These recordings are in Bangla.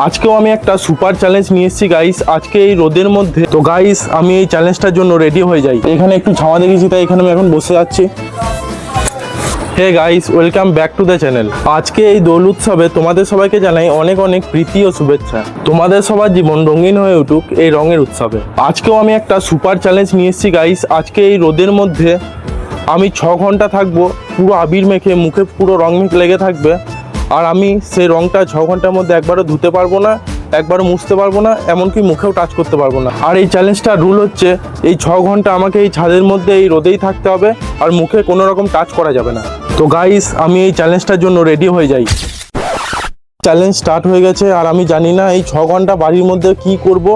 আজকেও আমি একটা সুপার চ্যালেঞ্জ নিয়ে এসেছি গাইস। আজকে এই রোদের মধ্যে তো গাইস আমি এই চ্যালেঞ্জটার জন্য রেডি হয়ে যাই। এখানে একটু ছাওয়া দেখেছি তাই এখানে আমি এখন বসে যাচ্ছি। Hey guys, welcome back to the channel. আজকে এই দোল উৎসবে তোমাদের সবাইকে জানাই অনেক অনেক প্রীতি ও শুভেচ্ছা। তোমাদের সবার জীবন রঙিন হয়ে উঠুক এই রঙের উৎসবে। আজকেও আমি একটা সুপার চ্যালেঞ্জ নিয়ে এসেছি গাইস। আজকে এই রোদের মধ্যে আমি 6 ঘন্টা থাকবো পুরো আবির মেখে, মুখে পুরো রং মেখ লেগে থাকবে। আর আমি সেই রংটা 6 ঘন্টার মধ্যে একবারও ধুতে পারবো না, একবারও মুছতে পারবো না, এমনকি মুখেও টাচ করতে পারবো না। আর এই চ্যালেঞ্জটার রুল হচ্ছে এই 6 ঘন্টা আমাকে এই ছাদের মধ্যে এই রোদেই থাকতে হবে আর মুখে কোনো রকম টাচ করা যাবে না। তো গাইস আমি এই চ্যালেঞ্জটার জন্য রেডি হয়ে যাই। চ্যালেঞ্জ স্টার্ট হয়ে গেছে আর আমি জানি না এই 6 ঘন্টা বাড়ির মধ্যে কি করব।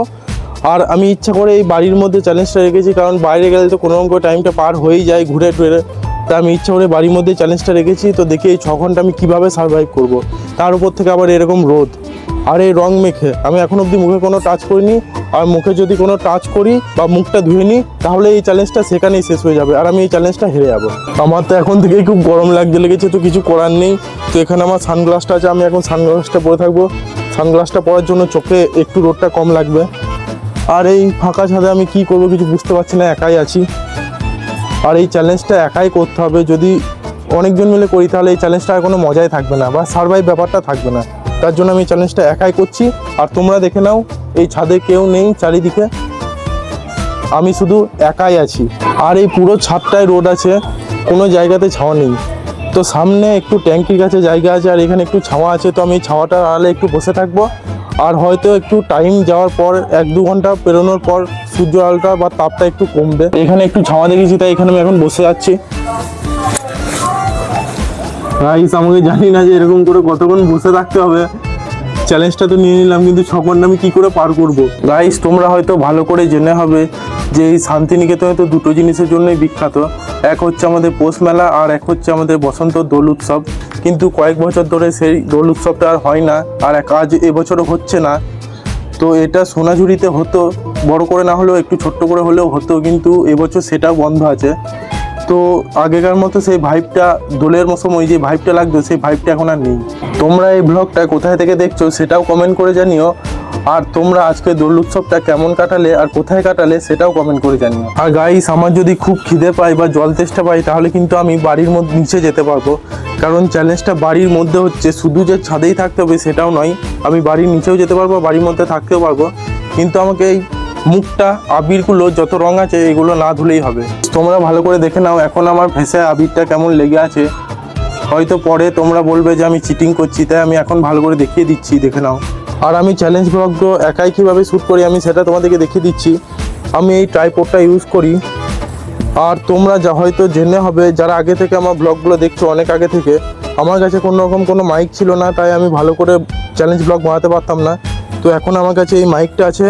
আর আমি ইচ্ছা করে এই বাড়ির মধ্যে চ্যালেঞ্জটা রেখেছি, কারণ বাইরে গেলে তো কোনো রকম করে টাইমটা পার হয়েই যায় ঘুরে টুরে। তা আমি ইচ্ছা করে বাড়ির মধ্যে চ্যালেঞ্জটা রেখেছি। তো দেখি এই 6 ঘন্টা আমি কীভাবে সার্ভাইভ করব। তার উপর থেকে আবার এরকম রোদ আর এই রং মেখে আমি এখন অবধি মুখে কোনো টাচ করিনি। আর মুখে যদি কোনো টাচ করি বা মুখটা ধুয়ে নিই তাহলে এই চ্যালেঞ্জটা সেখানেই শেষ হয়ে যাবে আর আমি এই চ্যালেঞ্জটা হেরে যাবো। আমার তো এখন থেকেই খুব গরম লাগতে লেগেছে, তো কিছু করার নেই। তো এখানে আমার সানগ্লাসটা আছে, আমি এখন সানগ্লাসটা পরে থাকবো। সানগ্লাসটা পরার জন্য চোখে একটু রোদটা কম লাগবে। আর এই ফাঁকা ছাদে আমি কি করব কিছু বুঝতে পারছি না, একাই আছি। আর এই চ্যালেঞ্জটা একাই করতে হবে। যদি অনেকজন মিলে করি তাহলে এই চ্যালেঞ্জটা আর কোনো মজাই থাকবে না বা সার্ভাইভ ব্যাপারটা থাকবে না। তার জন্য আমি চ্যালেঞ্জটা একাই করছি। আর তোমরা দেখে নাও এই ছাদে কেউ নেই চারিদিকে, আমি শুধু একাই আছি। আর এই পুরো ছাদটায় রোদ আছে, কোনো জায়গাতে ছাওয়া নেই। তো সামনে একটু ট্যাঙ্কির কাছে জায়গা আছে আর এখানে একটু ছাওয়া আছে। তো আমি এই ছাওয়াটার আড়ালে একটু বসে থাকবো। আর হয়তো একটু টাইম যাওয়ার পর 1-2 ঘন্টা পেরোনোর পর সূর্য আলোটা বা তাপটা একটু কমবে। এখানে একটু ছাওয়া দেখেছি তাই এখানে আমি এখন বসে যাচ্ছি। গাইস আমাকে জানি না যে এরকম করে কতক্ষণ বসে থাকতে হবে। চ্যালেঞ্জটা তো নিয়ে নিলাম, কিন্তু 6 ঘন্টা আমি কী করে পার করবো। গাইস তোমরা হয়তো ভালো করে জেনে হবে যে এই শান্তিনিকেতনে তো দুটো জিনিসের জন্যই বিখ্যাত। এক হচ্ছে আমাদের পৌষ মেলা আর এক হচ্ছে আমাদের বসন্ত দোল উৎসব। কিন্তু কয়েক বছর ধরে সেই দোল উৎসবটা আর হয় না, আর কাজ এবছরও হচ্ছে না। তো এটা সোনাঝুরিতে হতো, বড় করে না হলেও একটু ছোট্ট করে হলেও হতো, কিন্তু এবছর সেটাও বন্ধ আছে। তো আগেকার মতো সেই ভাইবটা, দোলের সময় যে ভাইবটা লাগতো সেই ভাইবটা এখন আর নেই। তোমরা এই ব্লগটা কোথায় থেকে দেখছো সেটাও কমেন্ট করে জানিও। আর তোমরা আজকে দোল উৎসবটা কেমন কাটালে আর কোথায় কাটালে সেটাও কমেন্ট করে জানিও। আর গাইস আমার যদি খুব খিদে পাই বা জল তেষ্টা পাই তাহলে কিন্তু আমি বাড়ির মধ্যে নিচে যেতে পারবো, কারণ চ্যালেঞ্জটা বাড়ির মধ্যে হচ্ছে। শুধু যে ছাদেই থাকতে হবে সেটাও নয়, আমি বাড়ির নিচেও যেতে পারবো, বাড়ির মধ্যে থাকতেও পারবো। কিন্তু আমাকে এই মুখটা আবিরগুলো যত রং আছে এগুলো না ধুলেই হবে। তোমরা ভালো করে দেখে নাও এখন আমার ফেসে আবিরটা কেমন লেগে আছে। হয়তো পরে তোমরা বলবে যে আমি চিটিং করছি, তাই আমি এখন ভালো করে দেখিয়ে দিচ্ছি, দেখে নাও। আর আমি চ্যালেঞ্জ ব্লগগুলো একাই কীভাবে শ্যুট করি আমি সেটা তোমাদেরকে দেখিয়ে দিচ্ছি। আমি এই ট্রাইপডটা ইউজ করি। আর তোমরা যা হয়তো জেনে হবে যারা আগে থেকে আমার ব্লগগুলো দেখছো, অনেক আগে থেকে আমার কাছে কোনো রকম কোনো মাইক ছিল না, তাই আমি ভালো করে চ্যালেঞ্জ ব্লগ বানাতে পারতাম না। তো এখন আমার কাছে এই মাইকটা আছে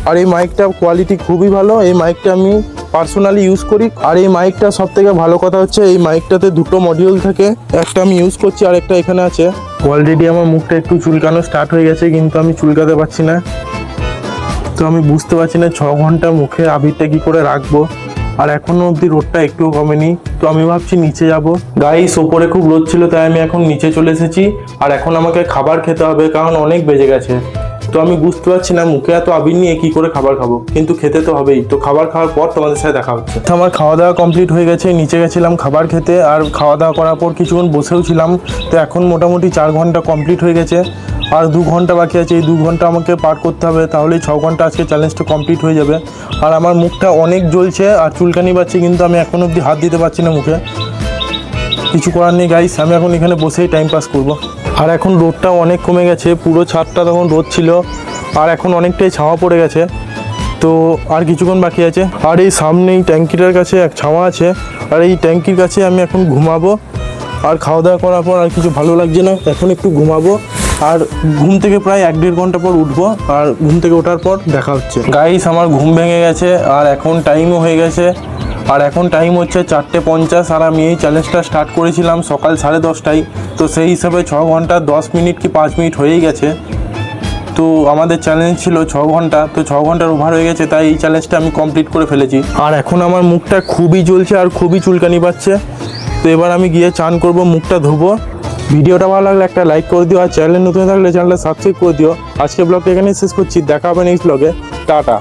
আর এই মাইকটার কোয়ালিটি খুবই ভালো। এই মাইকটা আমি পার্সোনালি ইউজ করি। আর এই মাইকটা সব থেকে ভালো কথা হচ্ছে এই মাইকটাতে 2টো মডিউল থাকে, একটা আমি ইউজ করছি আর একটা এখানে আছে। অলরেডি আমার মুখটা একটু চুলকানো স্টার্ট হয়ে গেছে, কিন্তু আমি চুলকাতে পারছি না। তো আমি বুঝতে পারছি না 6 ঘন্টা মুখে আবিরটা কী করে রাখবো। আর এখনও অবধি রোদটা একটুও কমেনি। তো আমি ভাবছি নিচে যাব। গাইস ওপরে খুব রোদ ছিল তাই আমি এখন নিচে চলে এসেছি। আর এখন আমাকে খাবার খেতে হবে, কারণ অনেক বেজে গেছে। তো আমি বুঝতে পারছি না মুখে এত আবির নিয়ে কী করে খাবার খাবো, কিন্তু খেতে তো হবেই। তো খাবার খাওয়ার পর তোমাদের সাথে দেখা হচ্ছে। আমার খাওয়া দাওয়া কমপ্লিট হয়ে গেছে, নিচে গেছিলাম খাবার খেতে। আর খাওয়া দাওয়া করার পর কিছুক্ষণ বসেও ছিলাম। তো এখন মোটামুটি 4 ঘন্টা কমপ্লিট হয়ে গেছে। আর 2 ঘন্টা বাকি আছে, এই 2 ঘন্টা আমাকে পার করতে হবে, তাহলেই 6 ঘন্টা আজকে চ্যালেঞ্জটা কমপ্লিট হয়ে যাবে। আর আমার মুখটা অনেক জ্বলছে আর চুলকানি পাচ্ছে, কিন্তু আমি এখন অবধি হাত দিতে পারছি না মুখে। কিছু করার নেই গাইস, আমি এখন এখানে বসেই টাইম পাস করব। আর এখন রোদটাও অনেক কমে গেছে, পুরো ছাদটা তখন রোদ ছিল আর এখন অনেকটাই ছাওয়া পড়ে গেছে। তো আর কিছুক্ষণ বাকি আছে। আর এই সামনেই ট্যাঙ্কিটার কাছে এক ছাওয়া আছে, আর এই ট্যাঙ্কির কাছে আমি এখন ঘুমাবো। আর খাওয়া দাওয়া করার পর আর কিছু ভালো লাগছে না, এখন একটু ঘুমাবো। আর ঘুম থেকে প্রায় 1-1.5 ঘন্টা পর উঠবো। আর ঘুম থেকে ওঠার পর দেখা হচ্ছে। গাইস আমার ঘুম ভেঙে গেছে আর এখন টাইমও হয়ে গেছে। আর এখন টাইম হচ্ছে 4:50। আর আমি এই চ্যালেঞ্জটা স্টার্ট করেছিলাম সকাল 10:30টায়। তো সেই হিসাবে 6 ঘন্টা 10 মিনিট কি 5 মিনিট হয়েই গেছে। তো আমাদের চ্যালেঞ্জ ছিল 6 ঘন্টা, তো 6 ঘন্টার ওভার হয়ে গেছে, তাই এই চ্যালেঞ্জটা আমি কমপ্লিট করে ফেলেছি। আর এখন আমার মুখটা খুবই জ্বলছে আর খুবই চুলকানি পাচ্ছে। তো এবার আমি গিয়ে চান করব, মুখটা ধোবো। ভিডিওটা ভালো লাগলে একটা লাইক করে দিও, আর চ্যানেলে নতুন থাকলে চ্যানেলটা সাবস্ক্রাইব করে দিও। আজকে ব্লগটা এখানেই শেষ করছি, দেখা হবে নেক্সট ব্লগে। টাটা।